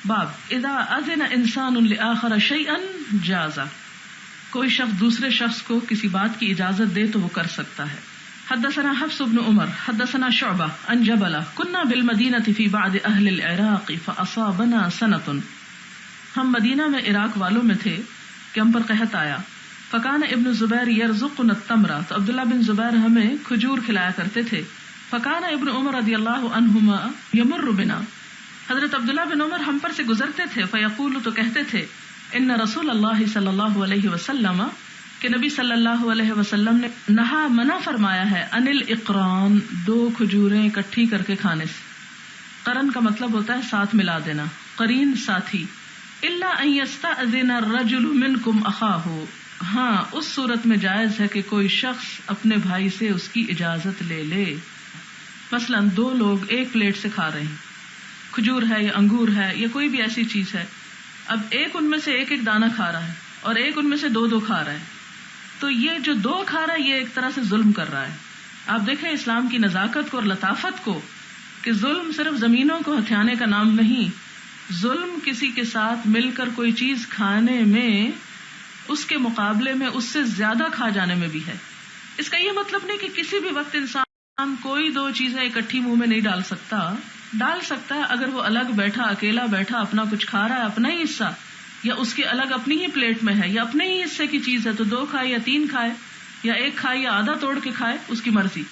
باب اذا اذن انسان لآخر شیئا جاز، کوئی شخص دوسرے شخص کو کسی بات کی اجازت دے تو وہ کر سکتا ہے. حدثنا حفص بن عمر حدثنا شعبہ عن جبلہ كنا بالمدینة في بعض اہل العراق فاصابنا سنة، ہم مدینہ میں عراق والوں میں تھے کہ ہم پر قحط آیا. فکان ابن زبیر یرزقنا التمر، تو عبداللہ بن زبیر ہمیں کھجور کھلایا کرتے تھے. فکان ابن عمر رضی اللہ عنہما یمر بنا، حضرت عبداللہ بن عمر ہم پر سے گزرتے تھے. فیقول، تو کہتے تھے، ان رسول اللہ صلی اللہ علیہ وسلم، کہ نبی صلی اللہ علیہ وسلم نے نہا منع فرمایا ہے، ان الاقران، دو کھجوریں اکٹھی کر کے کھانے سے. قرن کا مطلب ہوتا ہے ساتھ ملا دینا، قرین ساتھی. الا ان یستأذن الرجل منکم اخاہ، ہاں اس صورت میں جائز ہے کہ کوئی شخص اپنے بھائی سے اس کی اجازت لے لے. مثلا دو لوگ ایک پلیٹ سے کھا رہے ہیں، کھجور ہے یا انگور ہے یا کوئی بھی ایسی چیز ہے. اب ایک ان میں سے ایک ایک دانہ کھا رہا ہے اور ایک ان میں سے دو دو کھا رہا ہے، تو یہ جو دو کھا رہا ہے یہ ایک طرح سے ظلم کر رہا ہے. آپ دیکھیں اسلام کی نزاکت کو اور لطافت کو، کہ ظلم صرف زمینوں کو ہتھیانے کا نام نہیں، ظلم کسی کے ساتھ مل کر کوئی چیز کھانے میں اس کے مقابلے میں اس سے زیادہ کھا جانے میں بھی ہے. اس کا یہ مطلب نہیں کہ کسی بھی وقت انسان کوئی دو چیزیں اکٹھی منہ میں نہیں ڈال سکتا ہے. اگر وہ الگ بیٹھا، اکیلا بیٹھا، اپنا کچھ کھا رہا ہے، اپنا ہی حصہ، یا اس کے الگ اپنی ہی پلیٹ میں ہے یا اپنے ہی حصے کی چیز ہے، تو دو کھائے یا تین کھائے یا ایک کھائے یا آدھا توڑ کے کھائے، اس کی مرضی.